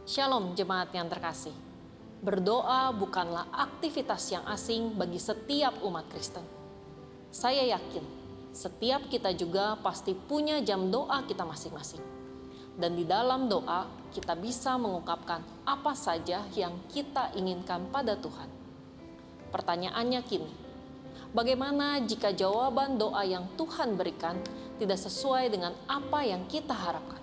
Shalom jemaat yang terkasih. Berdoa bukanlah aktivitas yang asing bagi setiap umat Kristen. Saya yakin setiap kita juga pasti punya jam doa kita masing-masing. Dan di dalam doa kita bisa mengungkapkan apa saja yang kita inginkan pada Tuhan. Pertanyaannya kini, bagaimana jika jawaban doa yang Tuhan berikan tidak sesuai dengan apa yang kita harapkan?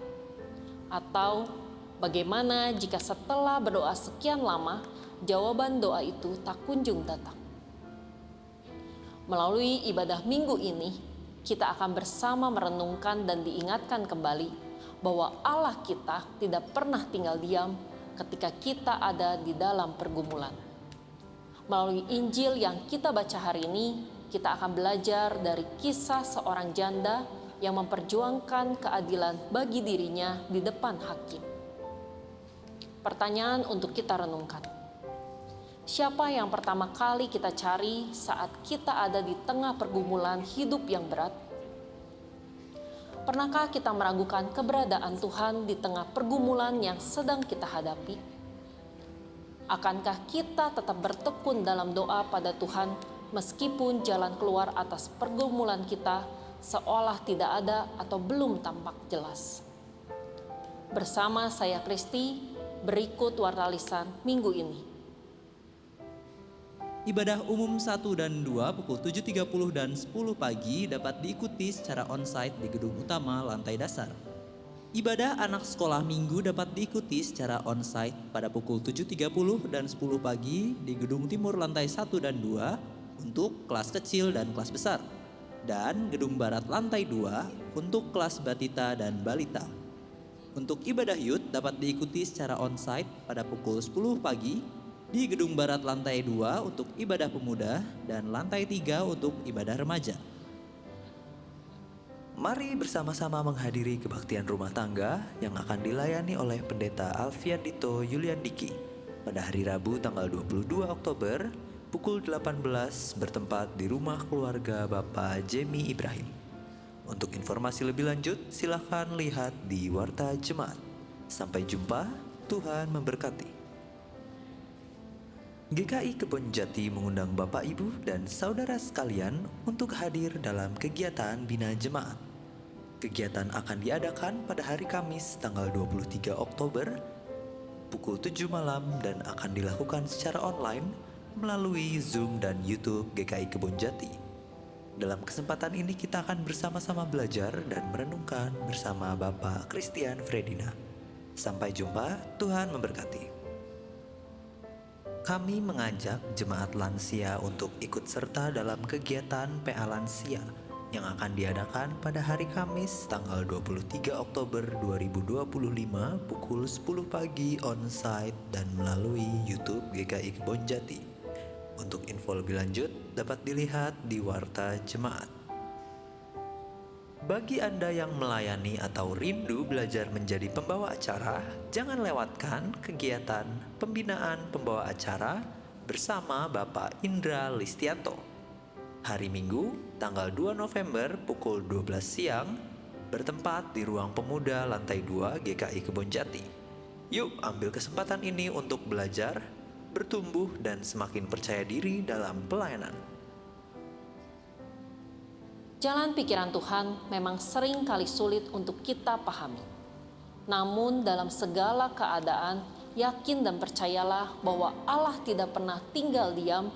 Atau bagaimana jika setelah berdoa sekian lama, jawaban doa itu tak kunjung datang? Melalui ibadah minggu ini, kita akan bersama merenungkan dan diingatkan kembali bahwa Allah kita tidak pernah tinggal diam ketika kita ada di dalam pergumulan. Melalui Injil yang kita baca hari ini, kita akan belajar dari kisah seorang janda yang memperjuangkan keadilan bagi dirinya di depan hakim. Pertanyaan untuk kita renungkan. Siapa yang pertama kali kita cari saat kita ada di tengah pergumulan hidup yang berat? Pernahkah kita meragukan keberadaan Tuhan di tengah pergumulan yang sedang kita hadapi? Akankah kita tetap bertekun dalam doa pada Tuhan meskipun jalan keluar atas pergumulan kita seolah tidak ada atau belum tampak jelas? Bersama saya Kristi, berikut warta lisan minggu ini. Ibadah umum 1 dan 2 pukul 7.30 dan 10 pagi dapat diikuti secara onsite di gedung utama lantai dasar. Ibadah anak sekolah minggu dapat diikuti secara onsite pada pukul 7.30 dan 10 pagi di gedung timur lantai 1 dan 2 untuk kelas kecil dan kelas besar. Dan gedung barat lantai 2 untuk kelas batita dan balita. Untuk ibadah youth dapat diikuti secara onsite pada pukul 10 pagi di gedung barat lantai 2 untuk ibadah pemuda dan lantai 3 untuk ibadah remaja. Mari bersama-sama menghadiri kebaktian rumah tangga yang akan dilayani oleh Pendeta Alfian Dito Yuliandiki pada hari Rabu tanggal 22 Oktober pukul 18 bertempat di rumah keluarga Bapak Jemi Ibrahim. Untuk informasi lebih lanjut, silakan lihat di Warta Jemaat. Sampai jumpa, Tuhan memberkati. GKI Kebon Jati mengundang Bapak Ibu dan saudara sekalian untuk hadir dalam kegiatan Bina Jemaat. Kegiatan akan diadakan pada hari Kamis tanggal 23 Oktober pukul 7 malam dan akan dilakukan secara online melalui Zoom dan YouTube GKI Kebon Jati. Dalam kesempatan ini kita akan bersama-sama belajar dan merenungkan bersama Bapak Christian Fredina. Sampai jumpa, Tuhan memberkati. Kami mengajak jemaat lansia untuk ikut serta dalam kegiatan PA Lansia yang akan diadakan pada hari Kamis tanggal 23 Oktober 2025 pukul 10 pagi onsite dan melalui YouTube GKI Kebon Jati. Untuk info lebih lanjut dapat dilihat di Warta Jemaat. Bagi Anda yang melayani atau rindu belajar menjadi pembawa acara, jangan lewatkan kegiatan pembinaan pembawa acara bersama Bapak Indra Listianto. Hari Minggu, tanggal 2 November pukul 12 siang, bertempat di Ruang Pemuda lantai 2 GKI Kebon Jati. Yuk ambil kesempatan ini untuk belajar, bertumbuh dan semakin percaya diri dalam pelayanan. Jalan pikiran Tuhan memang sering kali sulit untuk kita pahami. Namun dalam segala keadaan, yakin dan percayalah bahwa Allah tidak pernah tinggal diam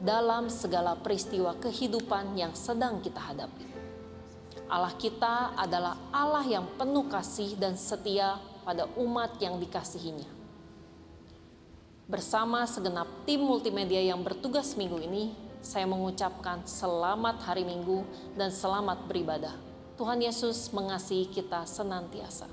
dalam segala peristiwa kehidupan yang sedang kita hadapi. Allah kita adalah Allah yang penuh kasih dan setia pada umat yang dikasihinya. Bersama segenap tim multimedia yang bertugas minggu ini, saya mengucapkan selamat hari Minggu dan selamat beribadah. Tuhan Yesus mengasihi kita senantiasa.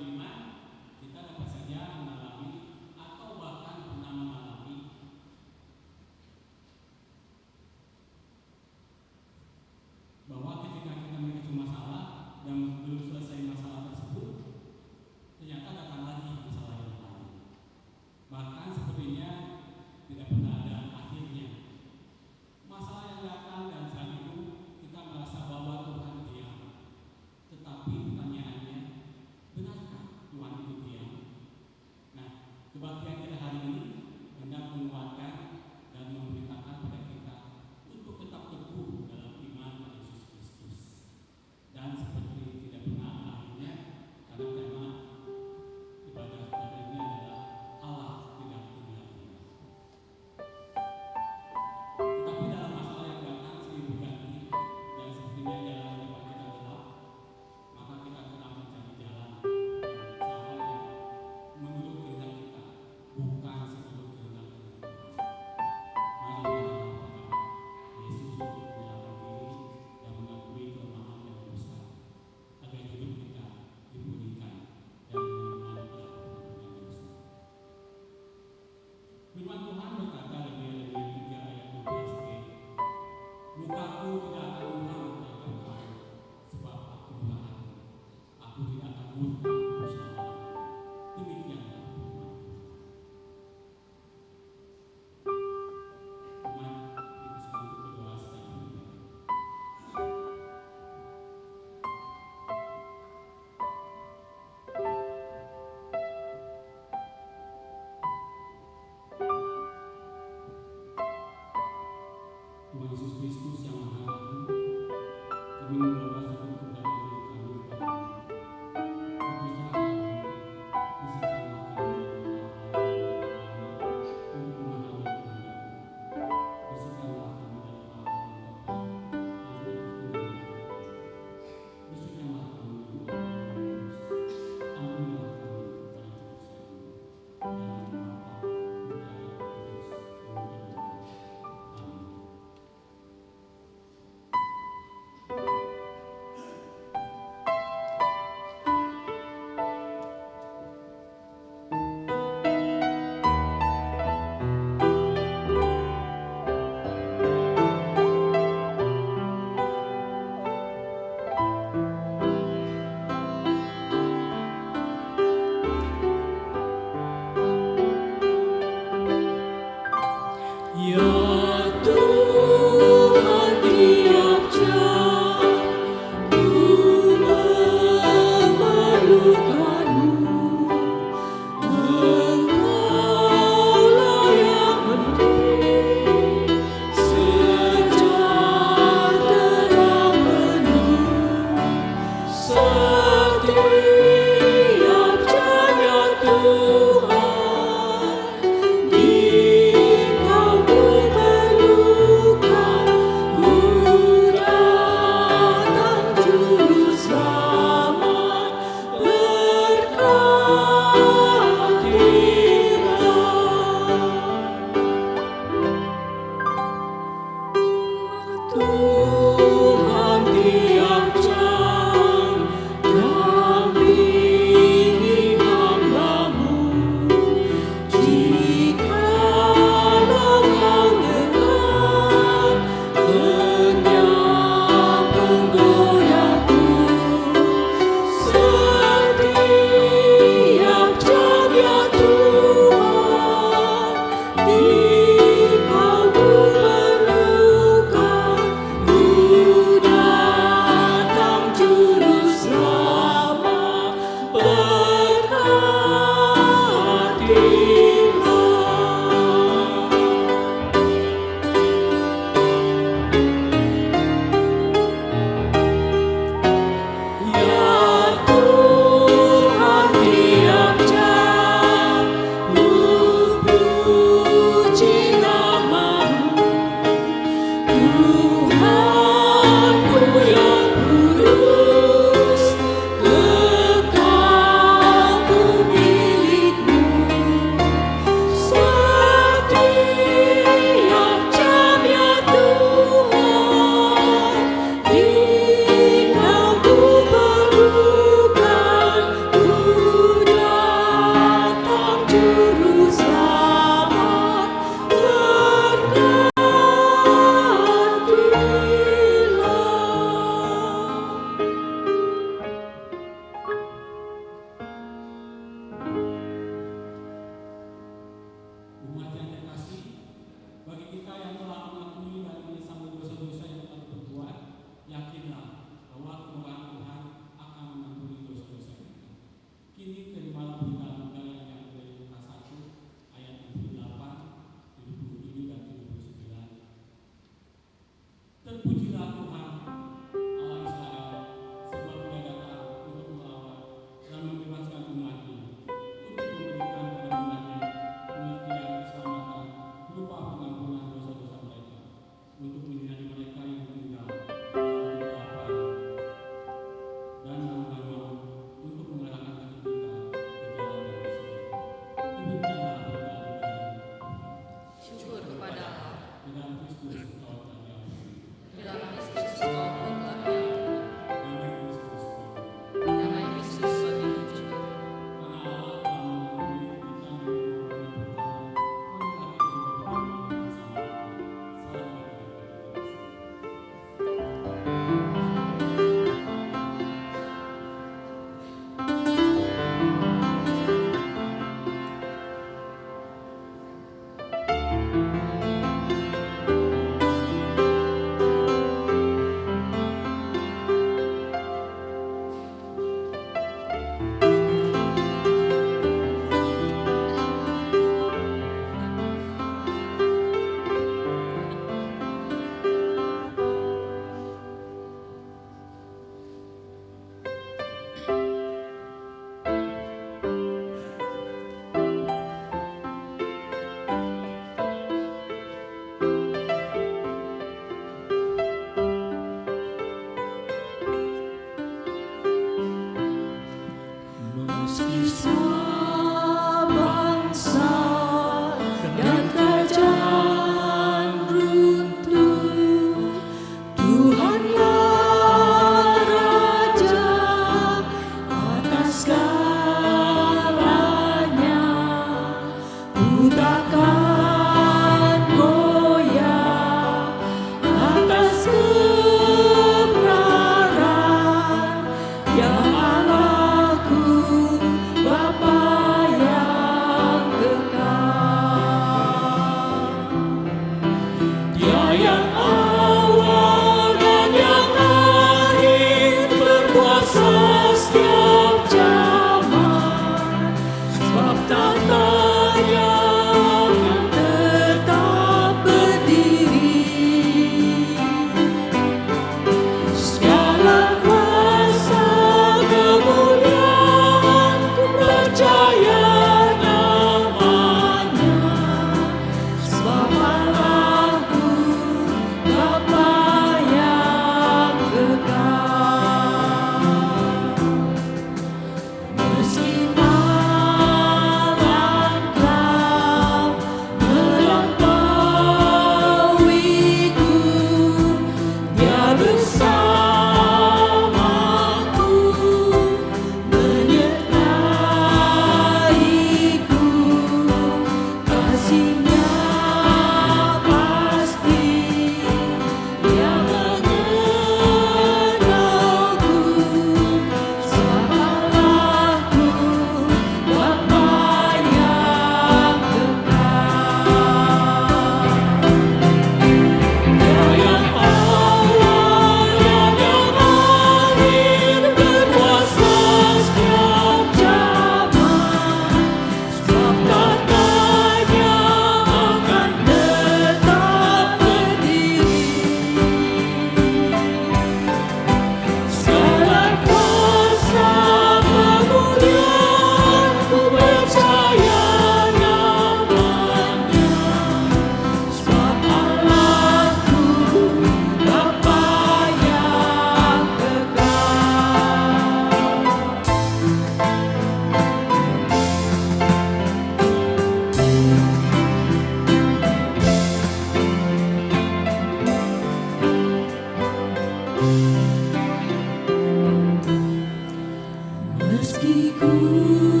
Harapan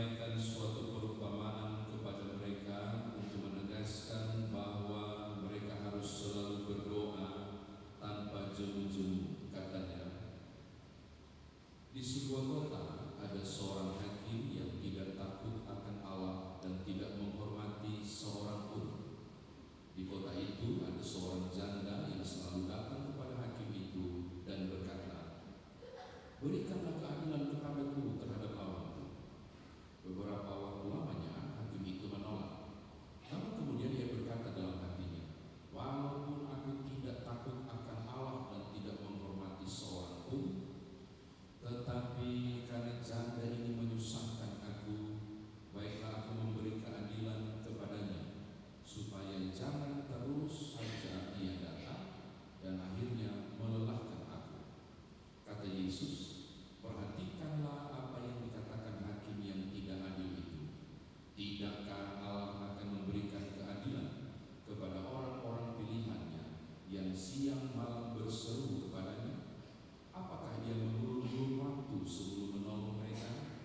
menyampaikan suatu perumpamaan kepada mereka untuk menegaskan bahwa mereka harus selalu berdoa tanpa jemu-jemu. Katanya, di sebuah kota ada seorang hakim yang tidak takut akan Allah dan tidak menghormati seorang pun. Di kota itu ada seorang janda yang selalu datang kepada hakim itu dan berkata, "Berikanlah keadilan kepadaku terhadap lawanku." Beberapa waktu lamanya hakim itu menolak. Lalu kemudian ia berkata dalam hatinya, "Walaupun aku tidak takut akan Allah dan tidak menghormati seorang pun, tetapi karena janda ini menyusahkan aku, baiklah aku memberi keadilan kepadanya, supaya jangan terus saja ia datang dan akhirnya melelahkan aku." Kata Yesus, "Perhatikanlah apa yang dikatakan hakim yang tidak adil itu. Tidakkah Allah akan memberikan keadilan kepada orang-orang pilihannya yang siang malam berseru kepadanya? Apakah ia mengulur-ulur waktu sebelum menolong mereka?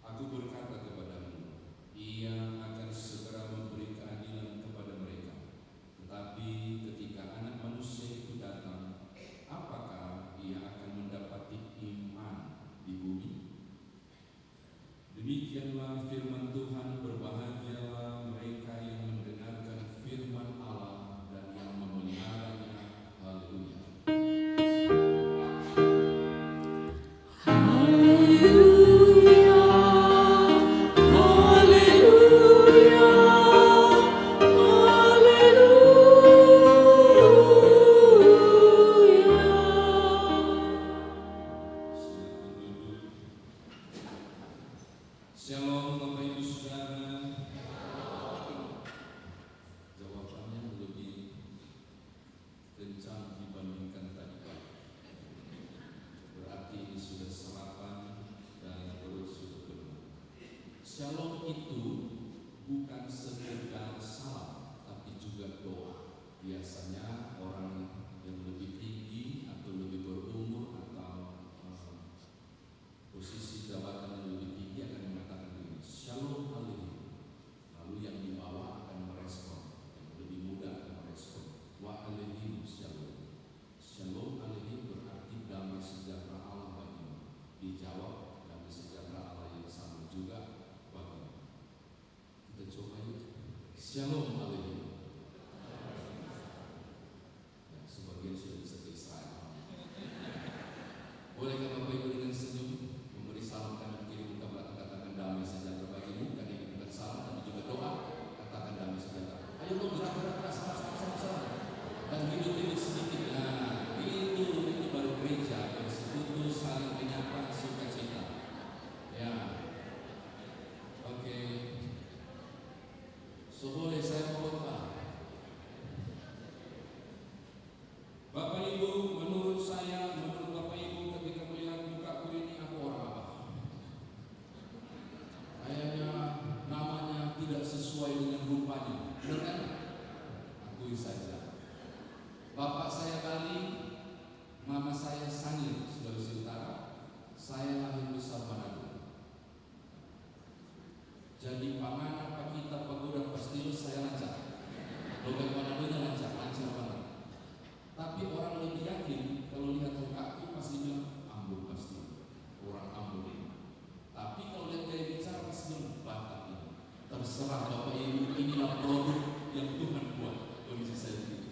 Aku berkata kepadamu, ia akan segera memberi keadilan kepada mereka. Tetapi ketika Anak Manusia itu datang, apakah ia akan mendapati iman di bumi?" Demikianlah firman Tuhan. Berbahagialah mereka yang mendengarkan firman Allah dan yang memeliharanya. Haleluya. Shalom Bapak Ibu Saudara. Jawabannya lebih kencang dibandingkan tadi pagi. Berarti ini sudah sarapan dan perut sudah penuh. Shalom itu bukan sekedar salam, tapi juga doa. Biasanya orang yang lebih tinggi atau lebih berumur atau posisi jabatan yang lebih tinggi akan mengatakan begini, "Shalom Aleichem." Lalu yang di bawah akan merespon, yang lebih muda akan merespon, "Wa Aleichem Shalom." Shalom Aleichem berarti damai sejahtera Allah bagimu. Dijawab, damai sejahtera Allah yang sama juga bagimu. Kita coba yuk. Shalom Aleichem. Ya, sebagian sudah bisa ke Israel. Bolehkah Bapak Ibu dengan senyum memberi salam kanan kiri muka belakang, katakan damai sejahtera bagimu? Kan ini bukan salam tapi juga doa. Katakan damai sejahtera. Ayo dong gerak-gerak salam. Dan hidup sedikit. Nah, itu baru gereja yang sekutu saling menyapa sukacita. Ya, oke. So boleh saya khotbah. Bapak Ibu, menurut Bapak Ibu ketika melihat mukaku ini, aku orang apa? Kayaknya namanya tidak sesuai dengan rupanya, benar kan? Akui saja. Bapak saya Bali, mama saya Sangir, Sulawesi Utara. Saya lahir besar Manado. Jadi Pamana, Pakita, Pagoda, Pastilus saya lancar. Logat Manadonya lancar banget. Tapi orang lebih yakin kalau lihat mukaku pasti bilang Ambon pasti, orang Ambon ini. Tapi kalau lihat gaya bicara pasti bilang Batak ini. Terserah Bapak Ibu, inilah produk yang Tuhan buat. Kondisi saya begitu.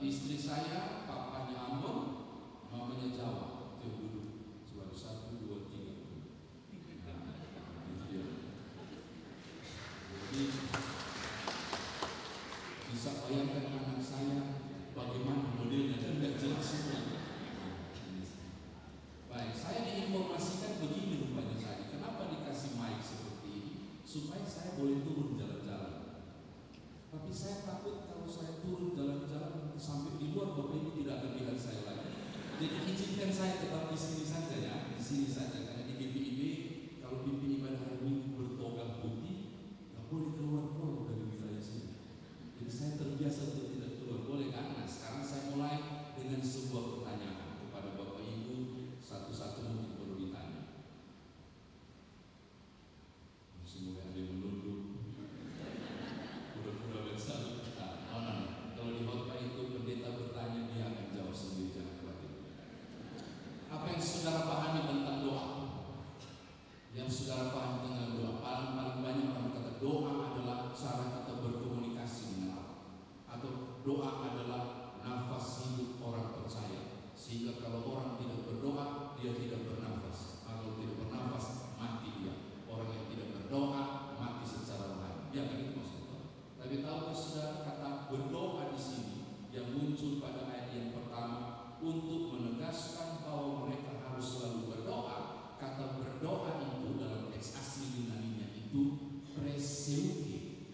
Istri saya, papanya Ambon, mamanya Jawa. Itu dulu. Selalu 1, 2, 3. Nah, itu dia. Jadi bisa bayangkan anak saya bagaimana modelnya dan tidak jelas semua. Baik, saya diinformasikan begini rupanya tadi. Kenapa dikasih mic seperti ini? Supaya saya boleh turun jalan-jalan. Tapi saya takut kalau saya turun jalan-jalan sampai di luar Bapak Ibu saudara paham dengan doa? Paling banyak orang berkata doa adalah cara kita berkomunikasi dengan Allah, atau doa adalah nafas hidup orang percaya. Sehingga kalau orang tidak berdoa, dia tidak bernafas. Kalau tidak bernafas, mati dia. Orang yang tidak berdoa mati secara rohani. Ya kan itu maksudnya. Tapi tahukah saudara kata berdoa di sini yang muncul pada ayat yang pertama untuk menegaskan bahwa mereka harus selalu berdoa. Kata berdoa itu dalam teks asli Yunaninya itu preseuke.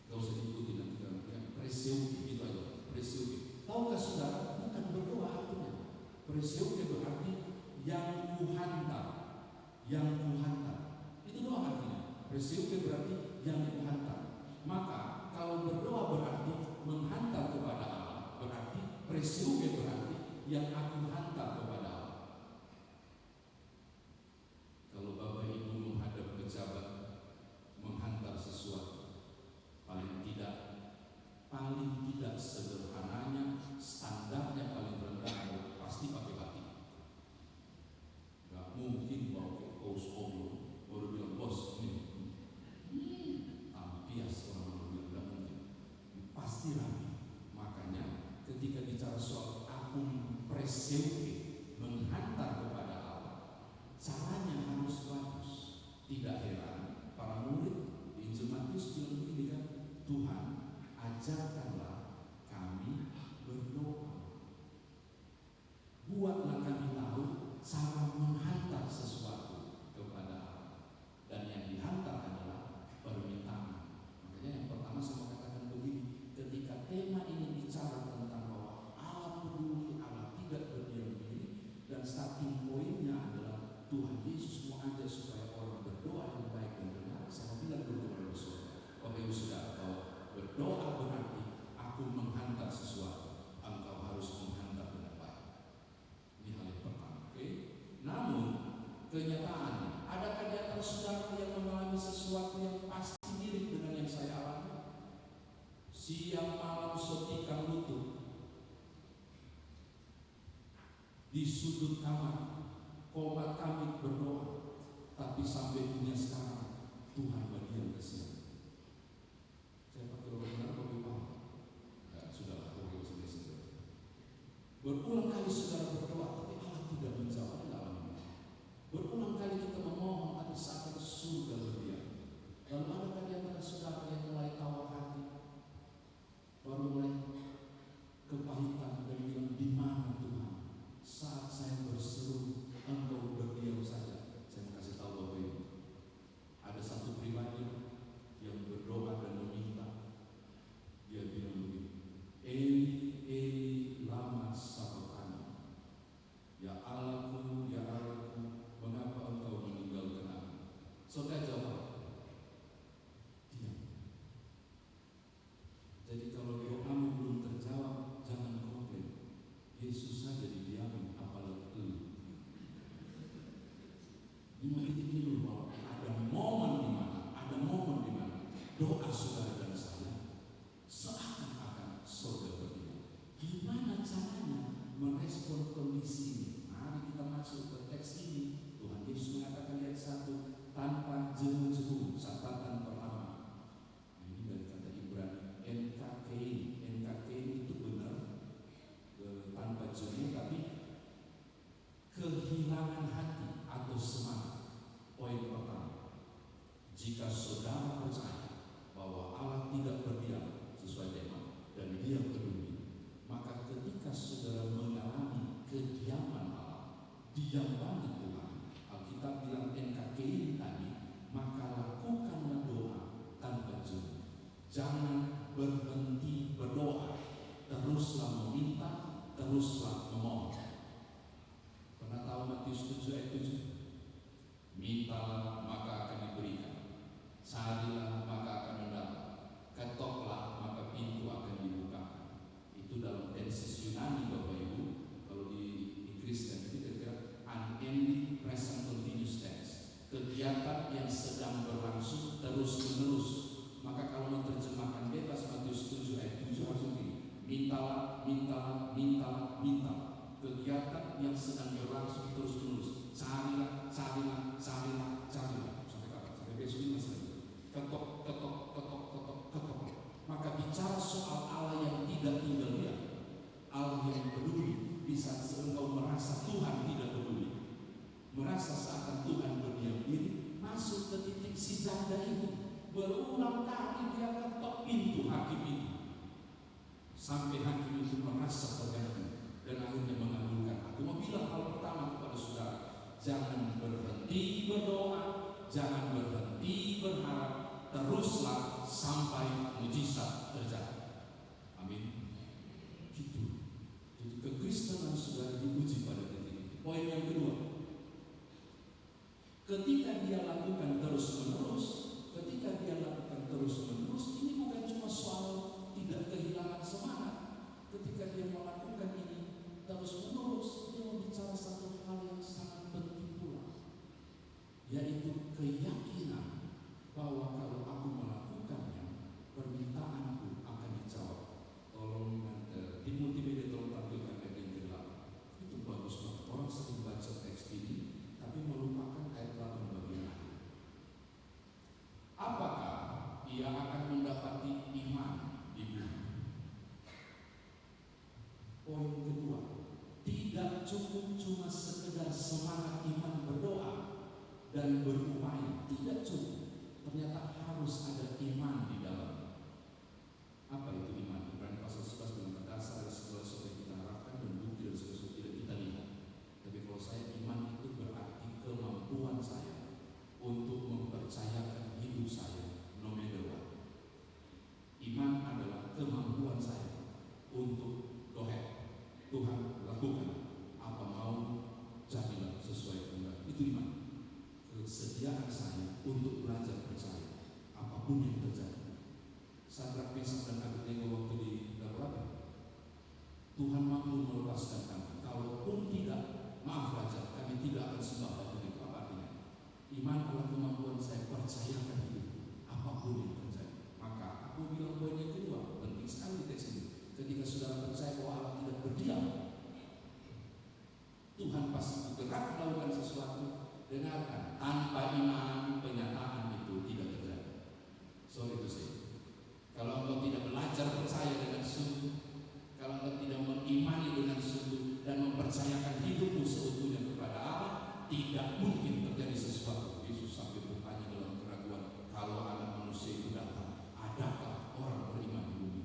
Gak usah diikuti nanti kan preseuke itu aja. Preseuke. Tahukah saudara bukan berdoa artinya. Preseuke berarti yang kuhantar. Yang kuhantar. Itu doa artinya. Preseuke berarti yang kuhantar. Maka kalau berdoa berarti menghantar kepada Allah, berarti preseuke berarti yang aku hantar kepada Allah. Kalau Bapak Ibu menghadap pejabat menghantar sesuatu, paling tidak sederhananya, standarnya paling rendah pasti pakai batik. Gak mungkin bawa ke kaos oblong baru bilang bos ini ampias orang bilang, gak mungkin, pasti rapi. Makanya ketika bicara soal aku preseuke menghantar kepada Allah, caranya harus bagus. Tidak heran para murid di Injil Matius bilang begini kan, Tuhan ajarkanlah kami berdoa. Buatlah kami tahu cara menghantar sesuatu kepada Allah. Dan yang dihantar adalah permintaan. Makanya yang pertama saya mau katakan begini, ketika tema ini bicara tentang bahwa Allah peduli, Allah tidak berdiam diri, dan starting pointnya adalah Tuhan Yesus mau ajar supaya orang berdoa yang baik dan benar. Saya bilang dulu kepada saudara, Bapak Ibu Saudara, bahwa berdoa berarti aku menghantar sesuatu, engkau harus menghantar dengan baik. Ini hal yang pertama, oke? Namun kenyataannya, adakah di antara saudara yang mengalami sesuatu yang pasti mirip dengan yang saya alami? Siang malam setikam lutut di sudut kamar, komat kami berdoa, tapi sampai dunia sekarang Tuhan bagian kesian. Saya pakai orang benar bagi paham. Sudahlah, oke sudah. Berulang kali saudara berdoa, tapi Allah tidak menjawab. Berulang kali kita memohon, tapi seakan surga berdiam. Lalu adakah di antara saudara yang mulai tawar hati, baru mulai kepahitan dan bilang, di mana Tuhan? Saat saya berseru, Engkau berdiam saja. Saya mau kasih tahu Bapak Ibu, ada satu pribadi yang berdoa dan meminta. Dia bilang begini, Eli, Eli, lama sabachthani. Ya Allahku, ya Allahku, mengapa Engkau meninggalkan aku? Saudara jawab, diam. Jadi kalau doamu belum terjawab, jangan komplain. Yesus saja didiamin, apalagi lu. Ini mendidik dulu bahwa ada momen di mana doa saudara dan saya seakan-akan surga berdiam. Gimana caranya merespon kondisi ini? Mari kita masuk ke teks ini. Tuhan Yesus mengatakan ayat 1, tanpa jemu-jemu, catatan pertama. Ini dari kata Ibrani, NKKI itu benar, tanpa jemu, tapi kehilangan hati atau semangat. Poin pertama, jika saudara percaya bahwa Allah tidak berdiam sesuai tema dan Dia peduli, maka ketika saudara mengalami kediaman Allah, diam banget Tuhan, Alkitab bilang NKKI tadi, maka lakukanlah doa tanpa jemu. Jangan berhenti berdoa, teruslah meminta, teruslah memohon. Pernah tahu Matius 7 ayat 7? Mintalah maka akan diberikan, carilah maka akan mendapat, ketoklah maka pintu akan dibukakan. Itu dalam tenses Yunani Bapak Ibu. Kalau di Inggris kan itu kira-kira unending present continuous tense, kegiatan yang sedang berlangsung terus menerus. Maka kalau menerjemahkan bebas Matius 7 ayat 7 harus begini, mintalah, mintalah, mintalah, mintalah. Kegiatan yang sedang berlangsung terus menerus. carilah, carilah, carilah, carilah. Sampai kapan? Sampai besok ini masih lagi. Ketok, ketok, ketok, ketok, ketok. Maka bicara soal Allah yang tidak tinggal diam, Allah yang peduli. Di saat engkau merasa Tuhan tidak peduli, merasa seakan Tuhan berdiam diri, masuk ke titik si janda ini. Berulang kali dia ketok pintu hakim itu, sampai hakim itu merasa terganggu dan akhirnya mengabulkan. Aku mau bilang hal pertama kepada saudara, jangan berhenti berdoa, jangan berhenti berharap, teruslah sampai mujizat terjadi. Amin. Gitu. Jadi kekristenan saudara diuji pada titik ini. Poin yang kedua, ketika dia lakukan terus-menerus, ini bukan cuma soal tidak kehilangan semangat. Ketika dia melakukan ini terus-menerus, dia membicara satu hal yang sangat penting pula, yaitu keyakinan bahwa kalau aku melakukannya, permintaanku akan dijawab. Tolong di multimedia tolong tampilkan ayat yang ke-8. Itu bagus banget. Orang sering baca teks ini tapi melupakan ayat 8 bagian akhir. Apakah ia akan mendapati iman di bumi? Poin kedua, tidak cukup cuma sekedar semangat iman berdoa dan berupaya, tidak cukup. Ternyata harus ada iman di dalam. Apa itu iman? Ibrani pasal 11 dengan dasar dari segala sesuatu yang kita harapkan dan bukti dari segala sesuatu yang tidak kita lihat. Tapi kalau saya, iman itu berarti kemampuan saya untuk mempercayakan hidup saya no matter what. Iman adalah kemampuan saya untuk Tuhan lakukan apa mau, jadilah sesuai kehendak. Itu iman. Kesediaan saya untuk belajar percaya apapun yang terjadi. Sadrak, Mesak dan Abednego waktu di dapur, Tuhan mampu melepaskan kami. Kalaupun tidak, maaf Raja, kami tidak akan sembah batu itu. Apa artinya? Iman adalah kemampuan saya percayakan itu apapun yang terjadi. Maka aku bilang poin yang kedua, penting sekali teks ini. Ketika saudara percaya bahwa Allah tidak berdiam, Tuhan pasti bergerak melakukan sesuatu. Dengarkan, tanpa iman penyataan itu tidak terjadi. Sorry to say. Kalau engkau tidak belajar percaya dengan sungguh, kalau engkau tidak mengimani dengan sungguh dan mempercayakan hidupmu seutuhnya kepada Allah, tidak mungkin terjadi sesuatu. Yesus sampai bertanya dalam keraguan, kalau Anak Manusia itu datang, adakah orang beriman di bumi?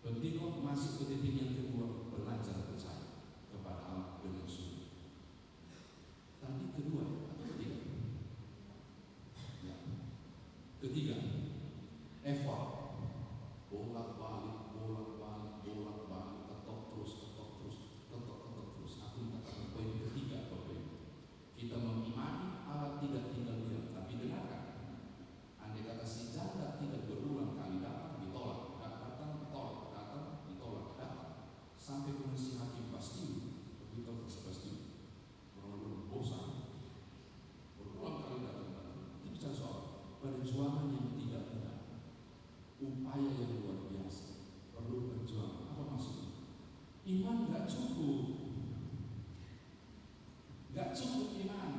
Penting kok masuk ke titik yang kedua, belajar percaya kepada Allah dengan sungguh. Tadi kedua atau ketiga? Ya. Ketiga, effort. Bolak-balik, ketok terus. Aku katakan poin ketiga, kita mengimani Allah tidak tinggal diam. Tapi dengarkan, andai kata si janda tidak berulang kali datang, ditolak, datang, ditolak, sampai komisi hakim pasti, begitu pasti, orang bosan, berulang kali datang. Itu bicara soal perjuangan yang tidak mudah. Upaya yang luar biasa, perlu perjuangan. Apa maksudnya? Iman gak cukup iman,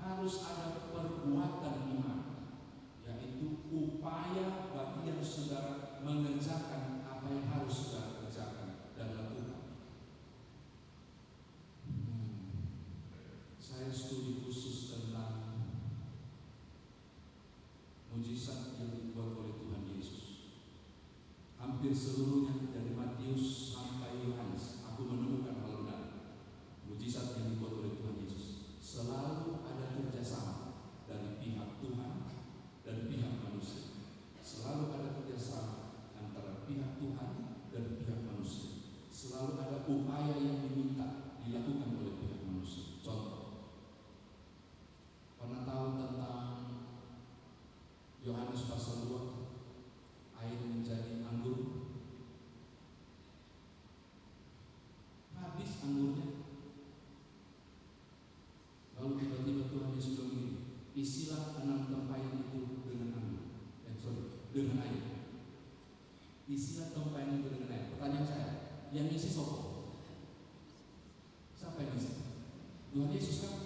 harus ada perbuatan iman, yaitu upaya bagi yang saudara mengerjakan apa yang harus saudara kerjakan dan lakukan. Saya studi khusus tentang mujizat yang dibuat oleh Tuhan Yesus. Hampir seluruhnya dari Matius sampai Yohanes, aku menemukan hal benar. Mujizat yang dibuat oleh Tuhan Yesus selalu ada kerjasama dari pihak Tuhan dan pihak manusia. Selalu ada kerjasama antara pihak Tuhan dan pihak manusia. Selalu ada upaya yang diminta dilakukan oleh pihak manusia. Contoh, pernah tahu tentang Yohanes pasal 2, air menjadi anggur? Habis anggurnya. Lalu tiba-tiba Tuhan Yesus bilang begini, isilah 6 tempayan itu dengan anggur. Dengan air. Isilah tempayan itu dengan air. Pertanyaan saya, yang isi sopo? Siapa yang isi? Tuhan Yesus kan?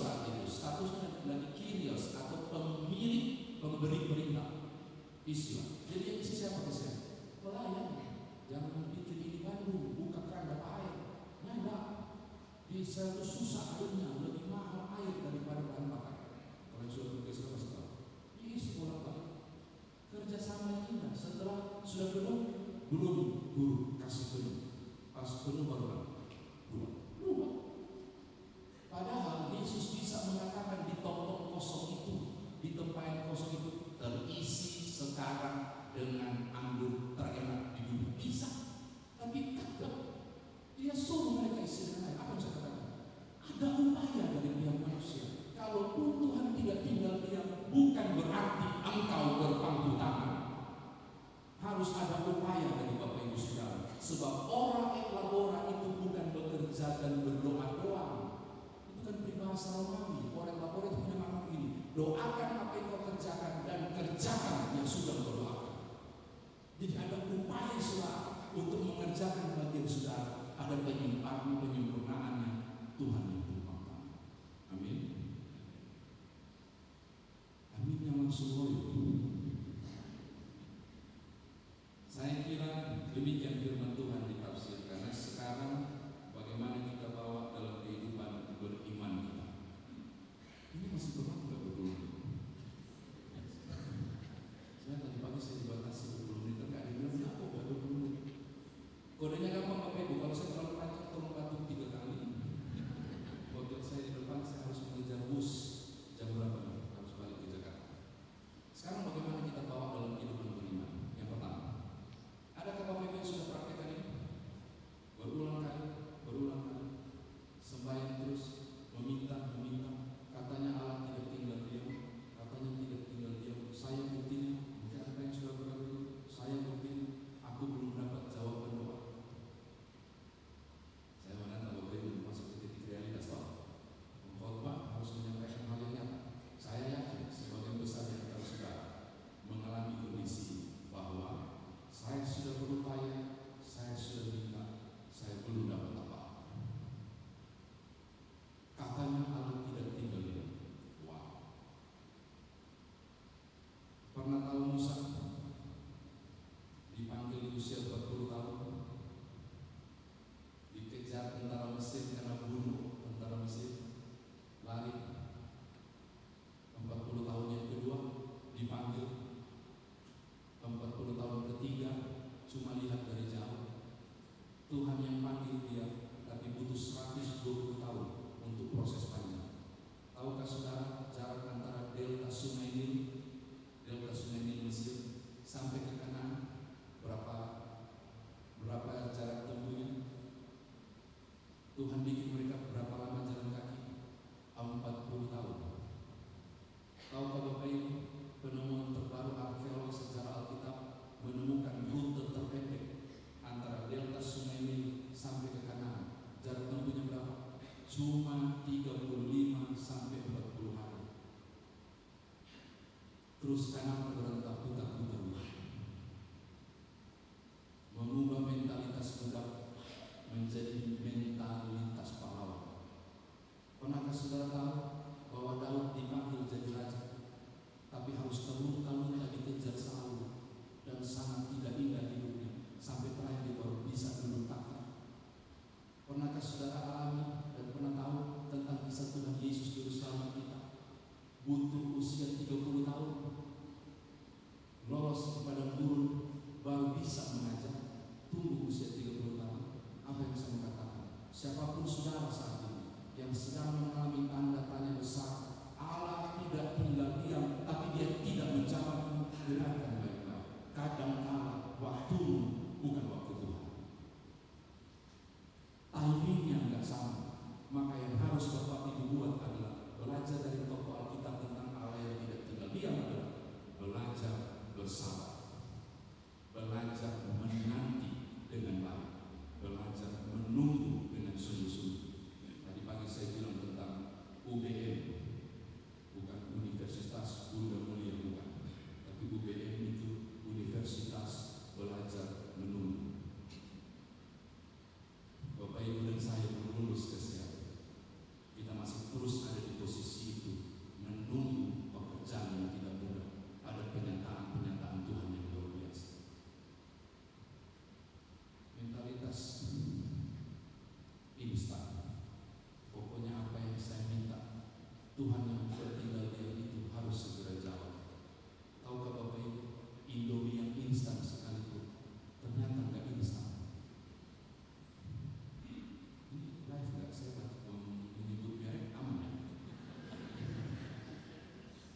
saat itu statusnya lagi kyrios atau pemilik, pemberi perintah istilah. Jadi yang isi siapa kesini? Pelayan. Jangan bikin ini Bandung, buka keran dapat air. Nggak. Di satu susah airnya, lebih mahal air daripada bahan bakar. Kalau yang sudah pergi sudah pasti tahu. Isi bolak balik. Kerjasama kita setelah sudah penuh, belum guru kasih penuh. Pas penuh baru lupa. Padahal Yesus bisa mengatakan di tong-tong kosong itu, di tempayan kosong itu terisi sekarang dengan anggur terenak di dunia. Bisa, tapi kagak. Dia suruh mereka isi dengan air. Apa yang saya katakan? Ada upaya dari pihak manusia. Kalaupun Tuhan tidak tinggal diam, bukan berarti engkau berpangku tangan. Harus ada upaya dari Bapak Ibu Saudara. Sebab orang elabora itu bukan bekerja dan berdoa doang. Itu kan peribahasa Romawi. Orang elabora itu punya makna begini: doakan apa yang kau kerjakan dan kerjakan yang sudah kau doakan. Jadi ada upaya saudara untuk mengerjakan bagian saudara. Ada penyempurnaannya Tuhan yang berkuasa. Amin. Aminnya langsung loyo. Saya kira demikian firman Tuhan ditafsir, karena sekarang bagaimana kita bawa dalam kehidupan beriman kita. Ini masih berlaku nggak 20 menit? Saya tadi pagi saya dibatasi 20 menit, nggak ada yang bilang kok 20 menit. Kodenya gampang Bapak Ibu, kalau saya terlalu panjang tolong batuk 3 kali. Pojok saya di depan, saya harus mengejar bus jam berapa nih? Harus balik ke Jakarta. Sekarang bagaimana kita bawa dalam kehidupan beriman? Yang pertama, adakah Bapak Ibu yang sudah praktekkan ini? Berulang kali, sembahyang terus, meminta. Katanya Allah tidak tinggal diam, Saya buktinya, mungkin ada yang sudah berlalu. Saya buktinya, aku belum dapat jawaban doa. Saya menantang Bapak Ibu masuk ke titik realitas toh. Pengkhotbah harus menyampaikan hal yang nyata. Saya yakin sebagian besar yang kita sudah mengalami kondisi bahwa saya sudah berupaya, saya sudah minta, saya belum dapat apa-apa. Katanya Allah tidak tinggal diam. Wow. Pernah tahu Musa dipanggil di usia 40 tahun, dikejar tentara Mesir karena bunuh tentara Mesir, lari. 40 tahun yang kedua dipanggil, 40 tahun ketiga cuma lihat dari jauh. Tuhan yang panggil dia, tapi butuh 120 tahun untuk proses panjang. Tahukah saudara jarak antara delta Sungai Nil Mesir sampai ke Kanaan berapa jarak tempuhnya? Tuhan bikin mereka berapa lama jalan kaki? 40 tahun. Tahukah Bapak Ibu, penemuan terbaru arkeolog sejarah Alkitab menemukan rute terpendek antara delta Sungai Nil sampai ke Kanaan. Jarak tempuhnya berapa? Cuma 35 sampai 40 hari. Terus Kanaan berontak putar-putar, mengubah mentalitas budak menjadi mentalitas pahlawan. Pernahkah saudara tahu bahwa Daud dipanggil jadi raja, tapi harus terlunta-lunta dikejar Saul dan sangat tidak indah hidupnya sampai terakhir dia baru bisa duduk takhta? Pernahkah saudara alami dan pernah tahu tentang kisah Tuhan Yesus Juru Selamat kita? Butuh usia 30 tahun, lolos ke padang gurun, baru bisa mengajar. Tunggu usia 30 tahun. Apa yang saya katakan? Siapapun saudara saat ini yang sedang mengalami tanda tanya besar, Allah tidak tinggal diam, tapi Dia tidak menjawab. Dengarkan baik-baik. Kadang-kala waktumu bukan waktu Tuhan. Timingnya nggak sama. Maka yang harus Bapak Ibu buat adalah belajar dari tokoh Alkitab tentang Allah yang tidak tinggal diam adalah Tuhan yang tertinggal diam itu harus segera jawab. Tahukah Bapak Ibu, Indomie yang instan sekalipun ternyata nggak instan. Ini live nggak, saya menyebut merek aman ya?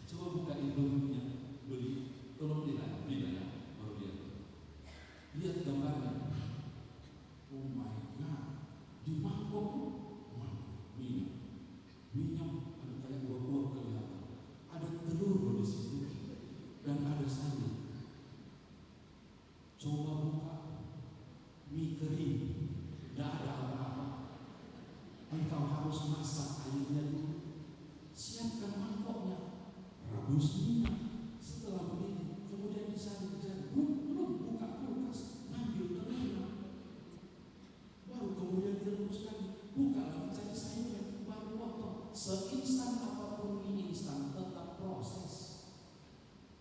Coba buka Indomie-nya, beli, tolong dilihat, ya, baru lihat. Lihat gambarnya. Oh my God, di mangkok minyak ada kayak buah-buah kelihatan, ada telur di situ dan ada sayur. Coba buka mie kering, tidak ada apa-apa. Engkau harus masak airnya dulu, siapkan mangkoknya, rebus minyak. Setelah begitu, kemudian disaring-saring. Belum buka kulkas, ambil telurnya, baru kemudian direbus lagi, buka lagi cari sayurnya, baru potong. Seinstan apapun ini instan, tetap proses.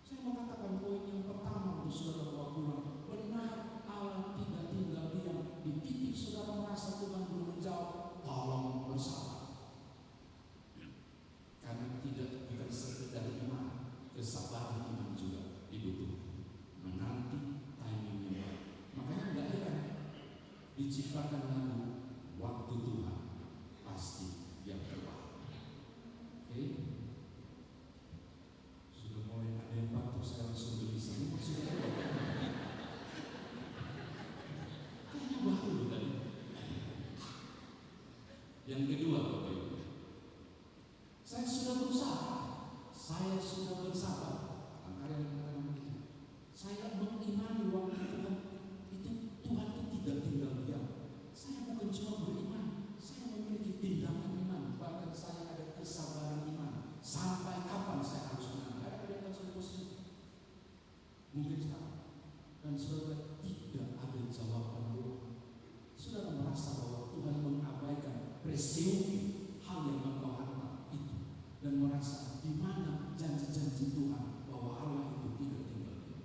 Saya mau katakan poin yang pertama untuk saudara bawa pulang. Benar, Allah tidak tinggal diam. Di titik saudara merasa Tuhan belum menjawab, tolong bersabar. Karena bukan sekedar iman, kesabaran iman juga dibutuhkan. Menanti timing yang baik. Makanya nggak heran diciptakan lagu waktu Tuhan pasti yang terbaik. Oke? Sudah mulai ada yang batuk, saya langsung beli sini. Kayaknya baru tadi. Yang kedua, Bapak Ibu, saya sudah berusaha, saya sudah bersabar. Angkanya mengatakan begitu. Saya mengimani waktu Tuhan itu, Tuhan itu tidak tinggal diam. Saya bukan cuma beriman, saya memiliki tindakan iman. Bahkan saya ada kesabaran iman. Sampai kapan saya harus menang? Kadang-kadang saya positif. Mungkin salah. Dan saudara, tidak ada jawaban doa. Saudara merasa bahwa Tuhan mengabaikan presumsi hal yang engkau harapkan itu, dan merasa di mana janji-janji Tuhan bahwa Allah itu tidak tinggal diam.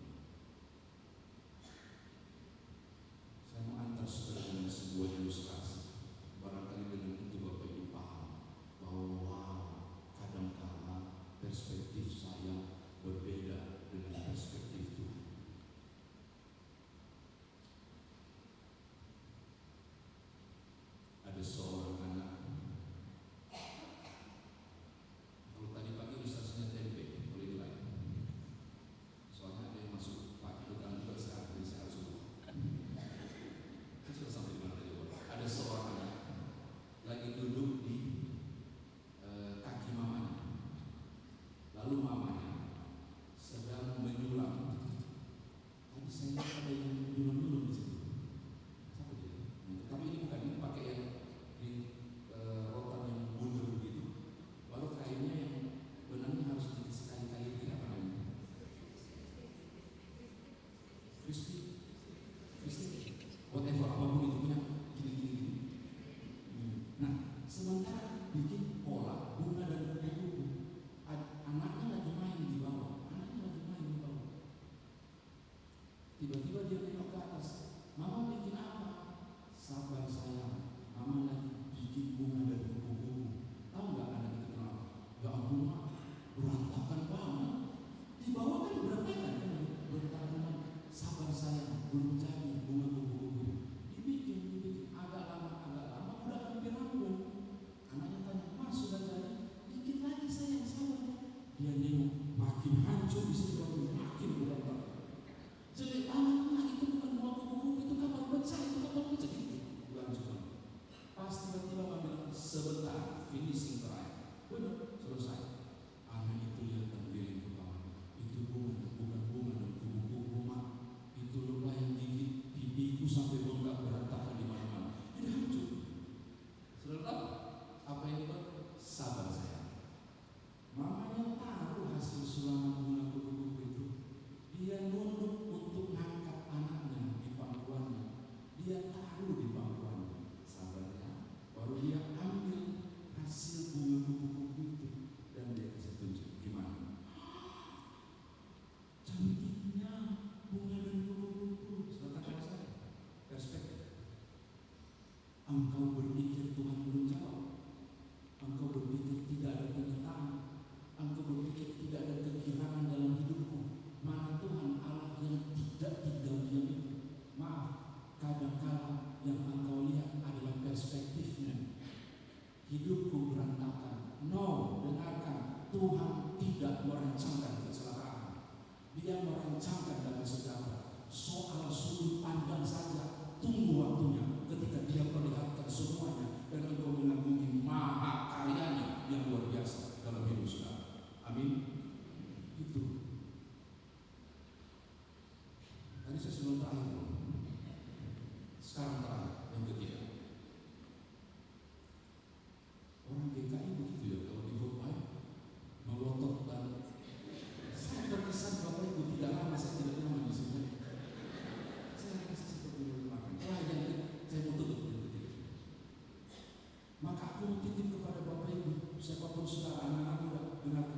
Saya mau antar saudara dengan sebuah ilustrasi. Barangkali dengan itu Bapak Ibu paham bahwa kadang-kala perspektif saya berbeda dengan perspektif Tuhan. Ada seorang anak. Kalau tadi pagi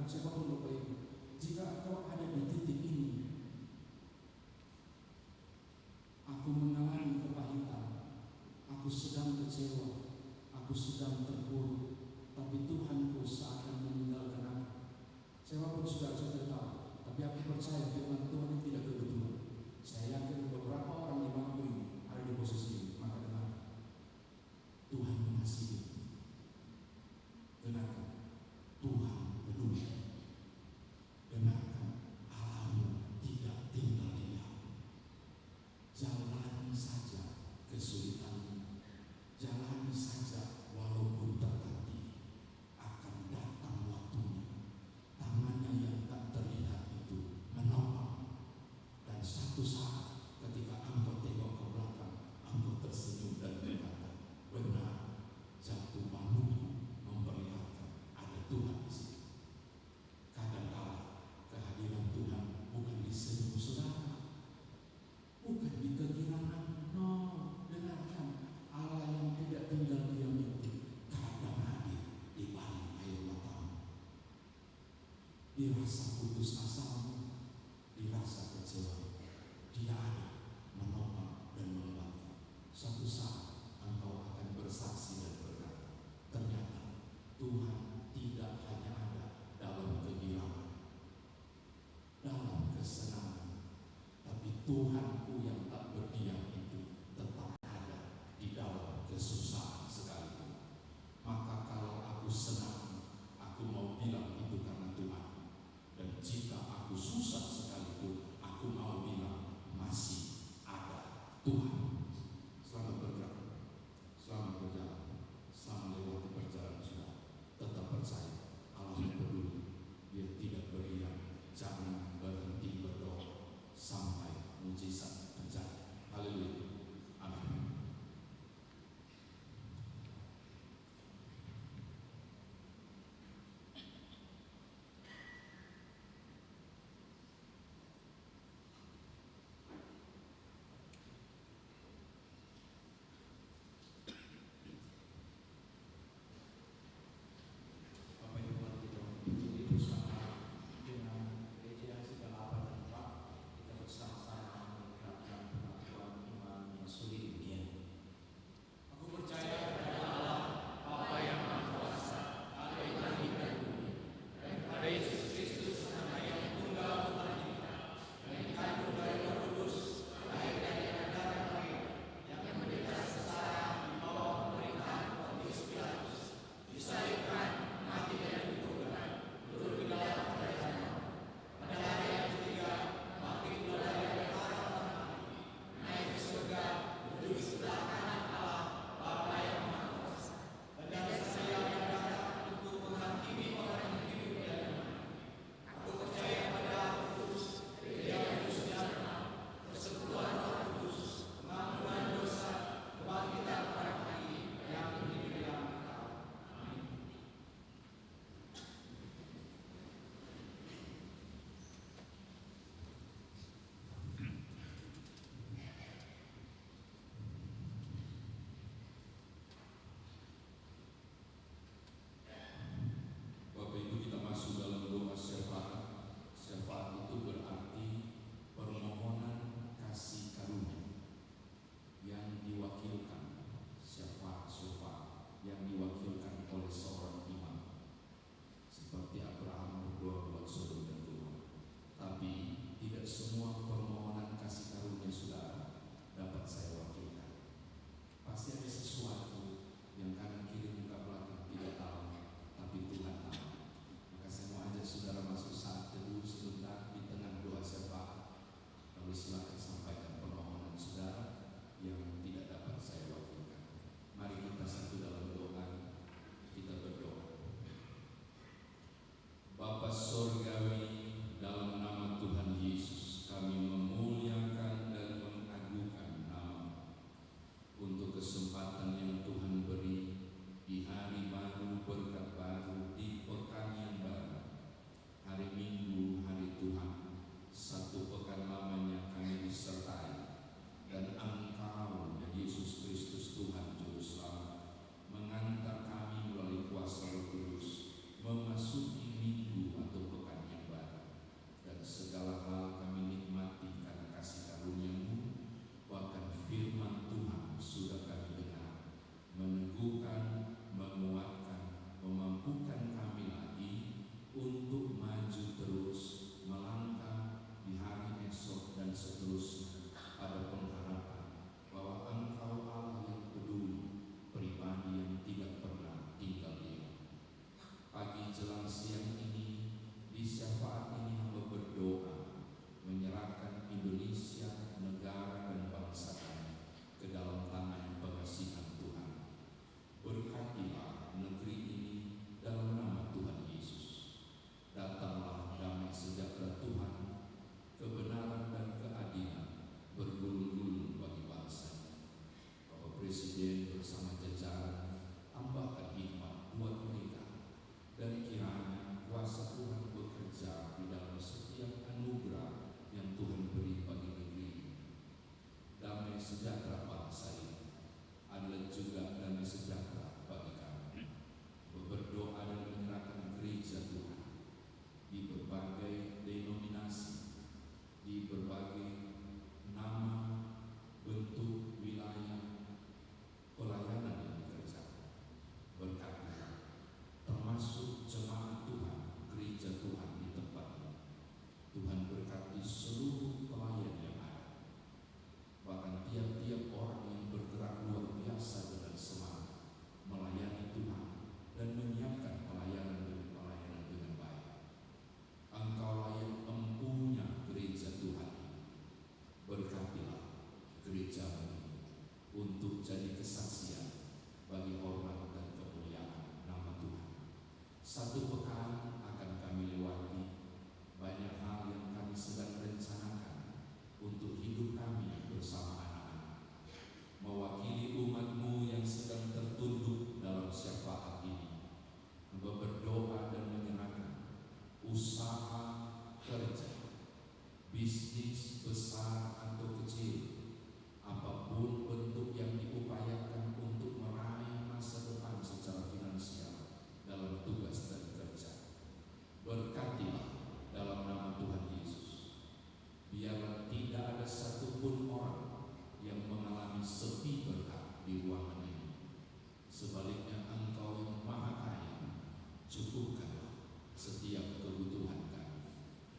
siapapun Bapak Ibu, jika engkau ada di titik ini, aku mengalami kepahitan, aku sedang kecewa, aku sedang terpuruk, tapi Tuhanku seakan meninggalkan aku. Siapapun saudara-saudara tahu, tapi aku percaya firman Tuhan ini tidak kebetulan. Saya yakin beberapa orang di waktu ini ada di posisi ini, maka dengar, Tuhan mengasihi. Dengarkan, Tuhan peduli. Dengarkan, Allahmu tidak tinggal diam. Jalani saja kesulitanmu, jalani saja walaupun tertatih. Akan datang waktunya, tangannya yang tak terlihat itu menopang, dan satu saat ketika engkau tengok ke belakang, engkau tersenyum dan berkata, benar, jatuh bangunku memperlihatkan ada Tuhan di sini. Kadang-kala kehadiran Tuhan bukan di senyum saudara, bukan di kegirangan. No, dengarkan, Allah yang tidak tinggal diam itu kadang hadir di balik air matamu. Dirasa putus asamu, dirasa kecewa, Dia ada menopang dan menguatkan. Suatu saat engkau akan bersaksi dan berkata, ternyata Tuhan tidak hanya ada dalam kegirangan, dalam kesenangan, tapi Tuhanku yang tak berdiam itu tetap ada di dalam kesusahan sekalipun. Maka kalau aku senang, aku mau bilang itu karena Tuhan. Dan jika aku susah sekalipun, aku mau bilang masih ada Tuhan. Selamat bergerak, selamat berjalan, selamat lewati perjalanan sudah. Tetap percaya Allah peduli. Dia tidak beriang. Jangan berhenti berdoa sampai mujizat satu pekan akan kami lewati. Banyak hal yang kami sedang rencanakan untuk hidup kami bersama anak-anak. Mewakili umat-Mu yang sedang tertunduk dalam syafaat ini, hamba berdoa dan menyerahkan usaha kerja, bisnis besar atau kecil, apapun bentuk yang diupayakan untuk meraih masa depan secara finansial dalam tugas dan kerja. Berkatilah dalam nama Tuhan Yesus. Biarlah tidak ada satupun orang yang mengalami sepi berkat di ruangan ini. Sebaliknya Engkau yang Maha Kaya, cukupkanlah setiap kebutuhan kami.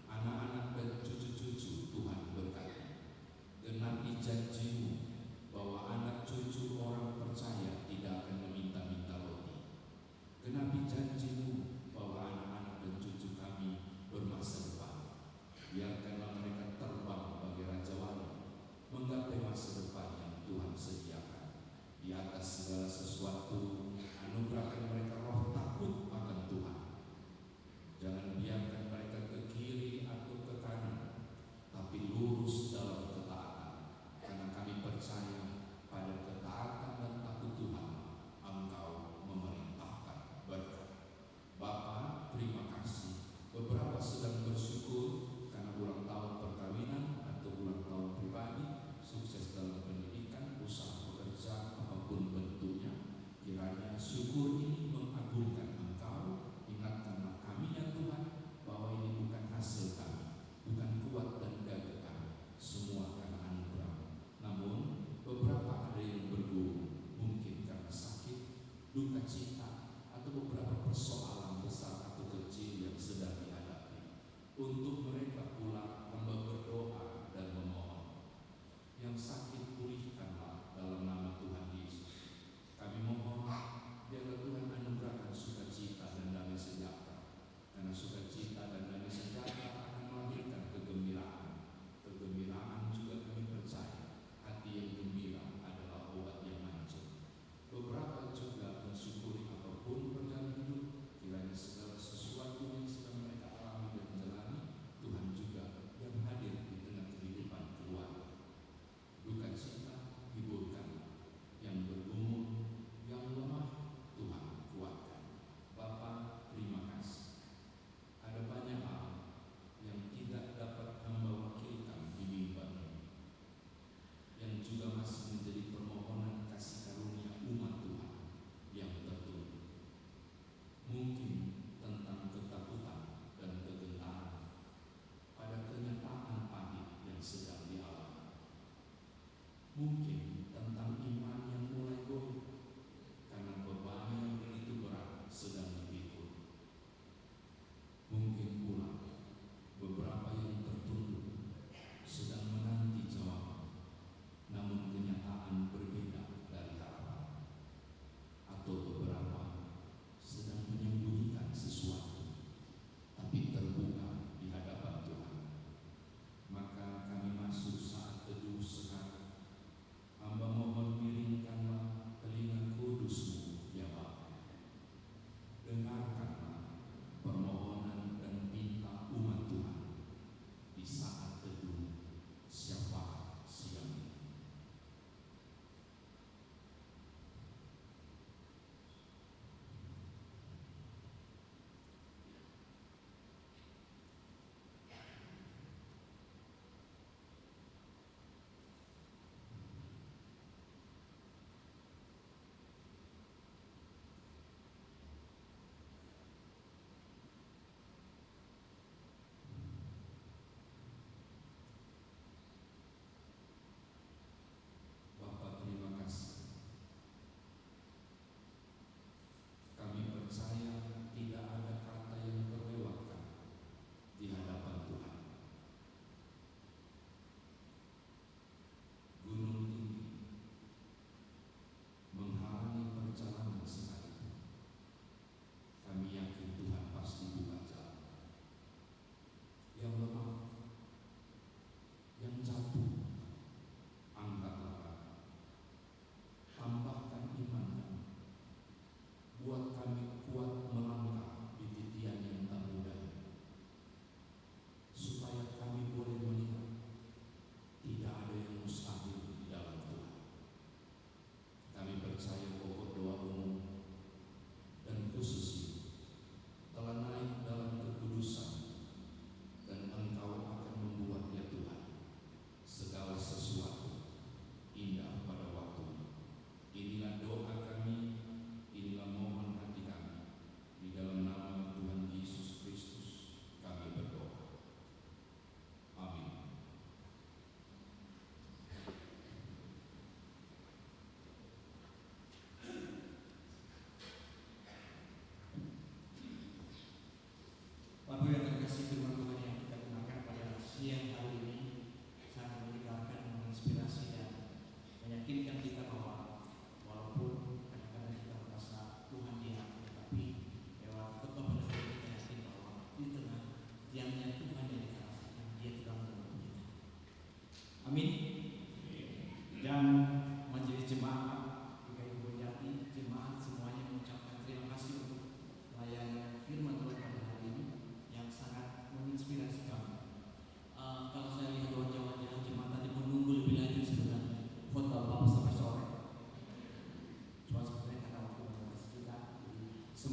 Anak-anak dan cucu-cucu Tuhan berkati. Genapi janji-Mu bahwa anak cucu orang percaya tidak akan meminta-minta roti. Genapi janji-Mu bahwa anak-anak dan cucu kami bermasa depan. Biarkanlah mereka terbang bagai Raja Wali, menggapai masa depan yang Tuhan sediakan. Di atas segala sesuatu, anugerahkan mereka roh takut akan Tuhan. Jangan biarkan mereka ke kiri atau ke kanan, tapi lurus dalam ketaatan. Karena kami percaya pada ketaatan dan takut Tuhan, Engkau memerintahkan berkat. Bapa, terima kasih. Beberapa sedang bersyukur karena ulang tahun perkawinan atau ulang tahun pribadi, sukses dalam pendidikan, usaha pekerjaan apapun bentuknya. Kiranya syukur ini mengagungkan Engkau. Ingatkanlah kami ya Tuhan, bahwa ini bukan hasil kami, bukan kuat dan gagah kami, semua karena anugerah. Namun beberapa ada yang berguru, mungkin karena sakit, duka cita, atau beberapa persoalan besar atau kecil yang sedang dihadapi. Untuk mereka pula hamba berdoa dan memohon. Yang sakit pulihkanlah dalam nama Tuhan Yesus. Kami mohon biarlah Tuhan anugerahkan sukacita dan damai sejahtera. Karena sukacita dan damai sejahtera akan melahirkan kegembiraan. Kegembiraan juga kami percaya, hati yang gembira adalah obat yang manjur. Beberapa juga mensyukuri apapun perjalanan hidup, kiranya segala sesuatu yang sedang mereka alami dan jalani,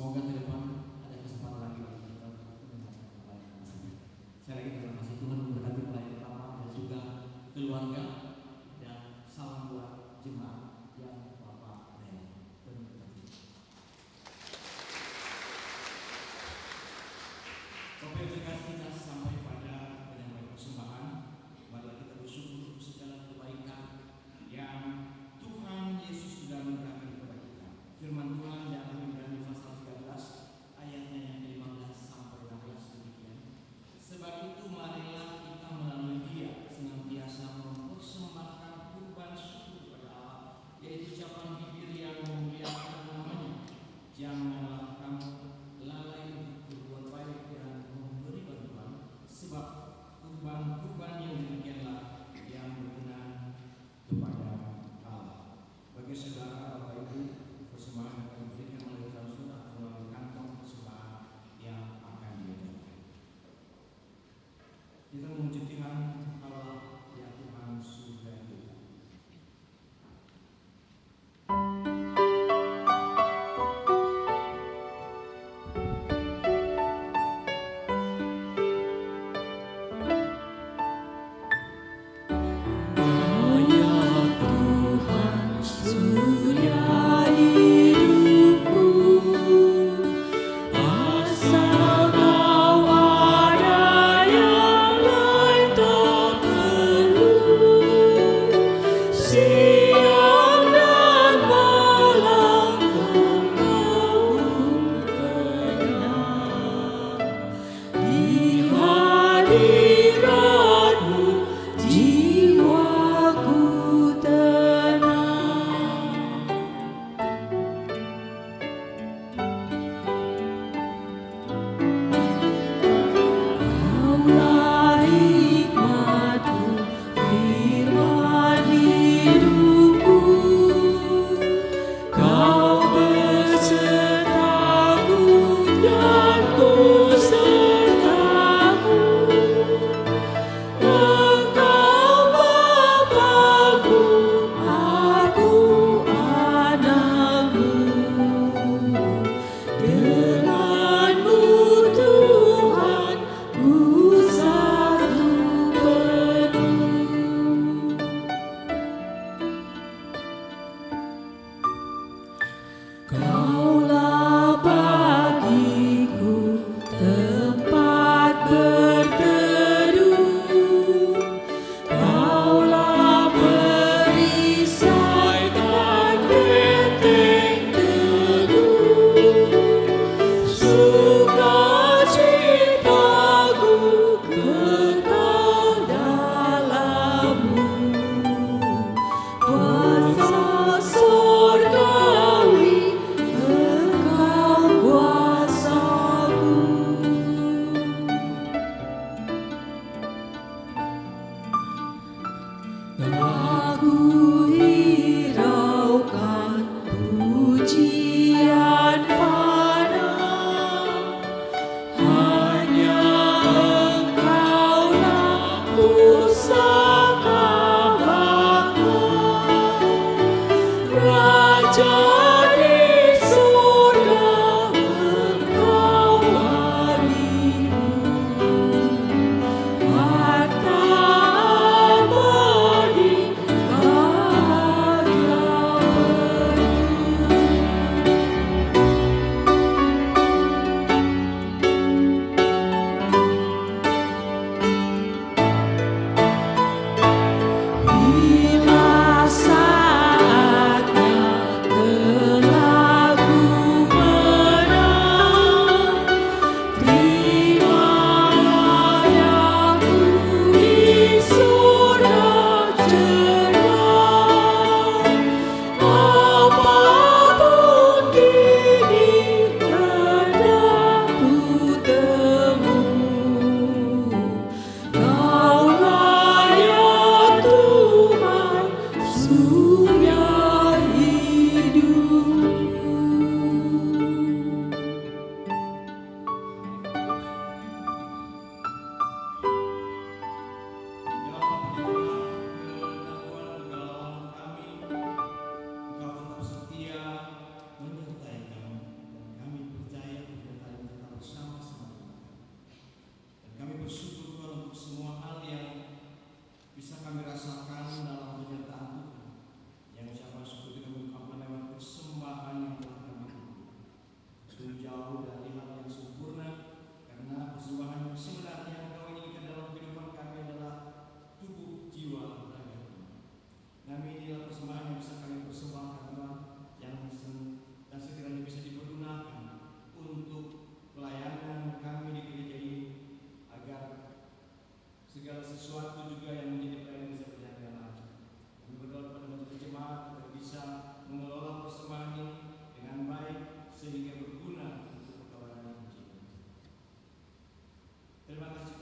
Semoga ke depan ada kesempatan lagi bagi kita untuk mendengarkan pelayanan tersebut. Saya lagi terima kasih Tuhan memberkati pelayanan Bapak dan juga keluarga, dan salam buat jemaat yang Bapak layani. Terima kasih. Bapak yang terkasih, kita sampai pada penyampaian persembahan. Marilah kita bersyukur untuk segala kebaikan yang Tuhan Yesus sudah memberikan kepada kita. Firman Tuhan dalam Ibrani pasal 13 ayatnya yang ke-15 sampai 16 demikian. Sebab itu marilah kita melalui Dia senantiasa mempersembahkan kurban syukur kepada Allah, yaitu ucapan bibir yang memuliakan namanya. Janganlah kamu lalai untuk berbuat baik dan memberi bantuan, sebab kurban-kurban yang demikianlah yang berkenan kepada Allah. Bagi saudara, Bapak Ibu, persembahan yang akan diberikan oleh transfer atau melalui kantong persembahan yang akan diajarkan. Kita memuji Tuhan Allah yang Tuhan surga itu. Asal kau ada yang lain Terima kasih